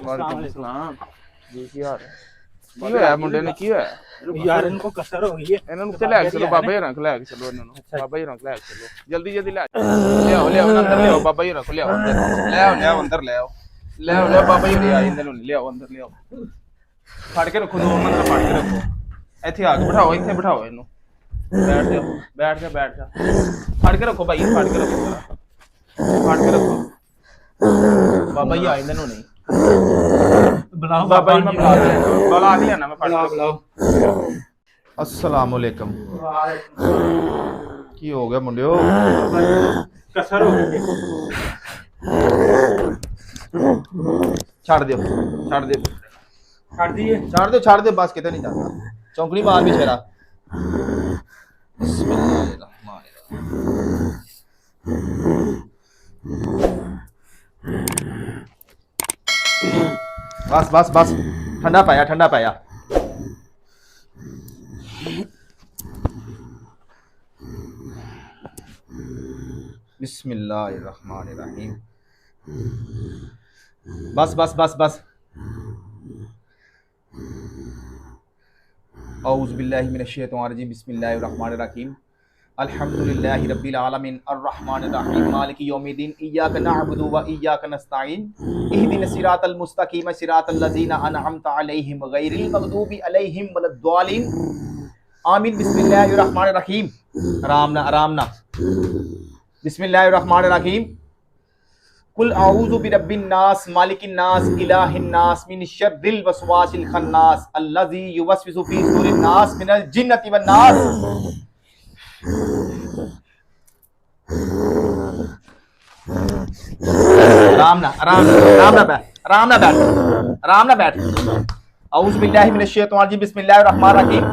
वालेकुम सलाम जी की हाल है की होया मुंडे ने की होया यार इनको कसर हो गई है इन्हां नु ले चलो बाबा जी रख ले चलो इन्हां नु बाबा जी रख ले चलो जल्दी जल्दी ले आओ अंदर ले आओ बाबा जी रख ले आओ अंदर ले आओ अंदर ले आओ बाबा जी आ इंदे नु ले आओ अंदर ले आओ फड़ के रखो 2 मिनट फड़ के रखो ਇੱਥੇ ਆ ਕੇ ਬਿਠਾਓ ਇੱਥੇ ਬਿਠਾਓ ਇਹਨੂੰ बैठ जा फड़ के रखो भाई फड़ के रखो फड़ के रखो बाबा जी आइंदे नु नहीं बुलाओ बाबा जी मैं बुला के लेना मैं फड़ के बुलाओ अस्सलाम वालेकुम की हो गया मुंडियो कसर हो गई छाड़ दियो कर दिए छाड़ दे बस किते नहीं जाता चौंकड़ी मार भी छेरा बस बस बस ठंडा पाया बिस्मिल्लाहिर्रहमानिर्रहीम बस बस बस बस औज़ु बिल्लाहि मिनश्शैतानिर्रजीम बिस्मिल्लाहिर्रहमानिर्रहीम अल्हम्दुलिल्लाहि रब्बिल आलमीन अर्रहमानिर्रहीम मालिकि यौमिद्दीन इय्याका नअबुदु व इय्याका नस्तईन इहदिनस सिरातल मुस्तकीम सिरातल लज़ीना अनअमता अलैहिम गैरिल मग़दूबि अलैहिम वलद्दालिन आमीन बिस्मिल्लाहिर्रहमानिर्रहीम आराम ना बिस्मिल्लाहिर्रहमानिर्रहीम कुल आऊज़ु बिरब्बिन नास मालिकिन नास इलाहिन नास मिन शर्रिल वसवासिल खन्नास अल्लज़ी युवस्विसु फी सुदूरिन नास मिनल जिन्नति वन नास आराम ना बैठ औज़ु बिल्लाहि मिनश शैतानिर रजीम बिस्मिल्लाहिर रहमानिर रहीम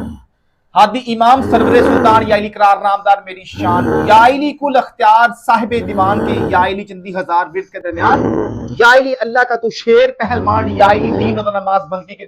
हादी इमाम सरवरे सुल्तान याइली करार नामदार मेरी शान याइली कुल अख्तियार साहिब दीवान के याइली चंदी हजार विर्द के दरमियान याइली अल्लाह का तू शेर पहलवान याइली दीन और नमाज बंदी के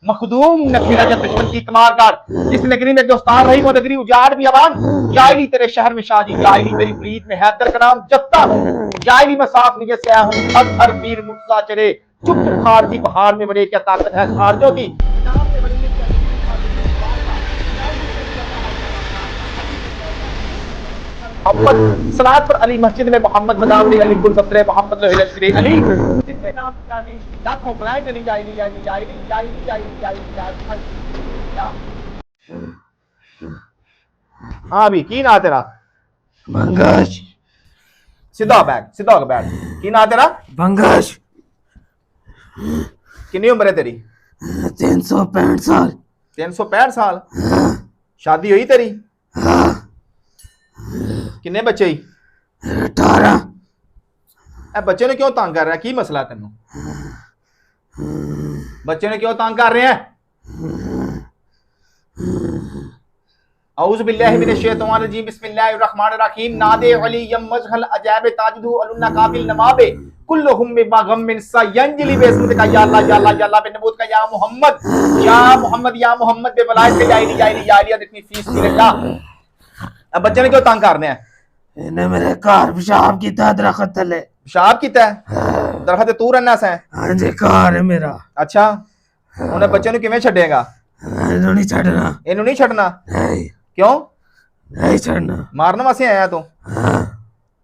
मखदूम नखीरा जब दुश्मन की कमार काट जिस नगरी में दोस्तान रही वो नगरी उजाड़ भी आवाज जाइली तेरे शहर में शादी जाइली तेरी प्रीत में हैदर का नाम जत्ता हूँ जाइली मैं साफ नियत से आया हूँ हर पीर मुक्ता चले चुप खारजी बहार में बड़े क्या ताकत है खारजों की मोहम्मद सलात पर अली मस्जिद में मोहम्मद मदावली अली कुल सत्रे मोहम्मद लोहिल अली जितने नाम जानी लाखों बुलाए नहीं जाइली हाँ भी की ना तेरा बंगाश सीधा होकर बैठ की ना तेरा बंगाश कितनी उम्र है तेरी 365 साल 365 साल शादी हुई तेरी किन्ने बच्चे ही 18 बच्चे ने क्यों तंग कर रहा है की मसला तेन बच्चे ने क्यों तंग कर रहे हैं औज़ु बिल्लाहि मिनश शैतानिर रजीम बिस्मिल्लाहिर रहमानिर रहीम नादे अली यमजहल अजाब ताजिदु अलुन्ना काबिल नवाबे कुल्लुहुम बिगम्मिन सयंजलि बिस्मिका या अल्लाह बिनबूत का या मोहम्मद बेवलायत के जाइली इतनी फीस की लगा अब बच्चे ने क्यों तंग करने हैं इन्हें मेरे घर पेशाब कीता दरख्त थले पेशाब कीता है दरख्त तू रहना सा हां जी घर है मेरा अच्छा उन्हें बच्चे ने किवें छड़ेगा इन्हों नहीं छड़ना नहीं क्यों नहीं छड़ना मारने वास्ते आया तू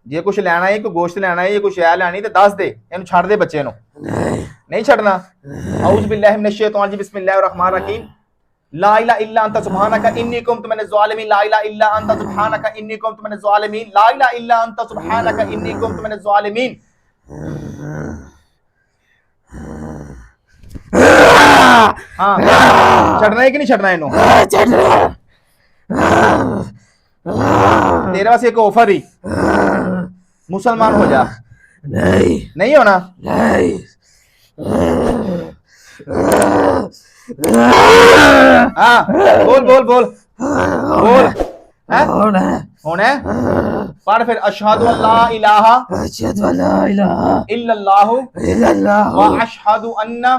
जे कुछ लेना है कोई गोश्त लेना है कोई शै लेनी तो दस दे इन्हू छड़ दे बच्चे नु नहीं छड़ना औज़ु बिल्लाहि मिनश शैतानिर रजीम बिस्मिल्लाहिर रहमानिर रहीम ला इलाहा इल्ला अंता सुब्हानका इन्नी कुन्तु मिनज़ ज़ालिमीन ला इलाहा इल्ला अंता सुब्हानका इन्नी कुन्तु मिनज़ ज़ालिमीन ला इलाहा इल्ला अंता सुब्हानका इन्नी कुन्तु मिनज़ ज़ालिमीन हाँ छड़ना है कि नहीं छड़ना इन्हों तेरे पास एक ऑफर ही मुसलमान हो जा नहीं होना नहीं हाँ बोल बोल बोल बोल है होना होना है पढ़ फिर अशहदु अल्ला इलाहा अशहदु अल्ला इलाहा इल्लल्लाहु इल्लल्लाह व अशहदु अन्ना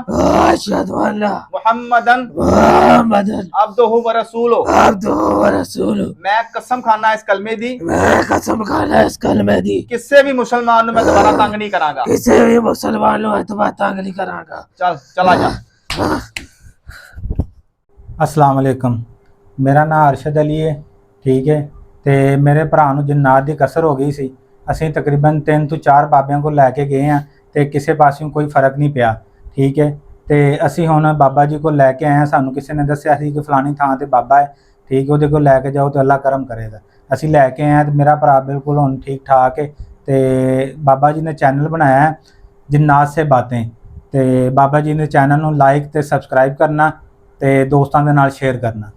अशहदु अन्ना मुहम्मदन मुहम्मदन अब्दुहु व रसूलुहु अब्दुहु व रसूलुहु। मैं कसम खाना इस कलमे दी मैं कसम खाना इस कलमे दी किसी भी मुसलमान ਨੂੰ मैं दोबारा तंग नहीं करांगा। किसी भी मुसलमान ਨੂੰ इतबा तंग नहीं करांगा। चल चला जा। अस्सलाम वालेकुम, मेरा नाम अरशद अली है। ठीक है, तो मेरे भरा ਨੂੰ ਜਨਾਤ ਦੀ ਕਸਰ ਹੋ ਗਈ ਸੀ। ਅਸੀਂ ਤਕਰੀਬਨ 3 ਤੋਂ 4 ਬਾਬਿਆਂ ਕੋਲ ਲੈ ਕੇ ਗਏ ਹਾਂ ਤੇ ਕਿਸੇ ਪਾਸਿਓਂ ਕੋਈ ਫਰਕ ਨਹੀਂ ਪਿਆ। ਠੀਕ ਹੈ, ਤੇ ਅਸੀਂ ਹੁਣ ਬਾਬਾ ਜੀ ਕੋਲ ਲੈ ਕੇ ਆਏ ਹਾਂ। ਸਾਨੂੰ ਕਿਸੇ ਨੇ ਦੱਸਿਆ ਸੀ ਕਿ ਫਲਾਣੀ ਥਾਂ ਤੇ ਬਾਬਾ ਹੈ, ਠੀਕ ਹੈ, ਉਹਦੇ ਕੋਲ ਲੈ ਕੇ ਜਾਓ ਤੇ ਅੱਲਾ ਕਰਮ ਕਰੇਗਾ। ਅਸੀਂ ਲੈ ਕੇ ਆਏ ਹਾਂ ਤੇ ਮੇਰਾ ਭਰਾ ਬਿਲਕੁਲ ਹੁਣ ਠੀਕ ਠਾਕ ਹੈ। ਤੇ ਬਾਬਾ ਜੀ ਨੇ ਚੈਨਲ ਬਣਾਇਆ ਹੈ ਜन्नात से बातें, ਤੇ ਬਾਬਾ ਜੀ ਦੇ ਚੈਨਲ ਨੂੰ ਲਾਈਕ ਤੇ ਸਬਸਕ੍ਰਾਈਬ ਕਰਨਾ ਤੇ ਦੋਸਤਾਂ ਦੇ ਨਾਲ ਸ਼ੇਅਰ ਕਰਨਾ।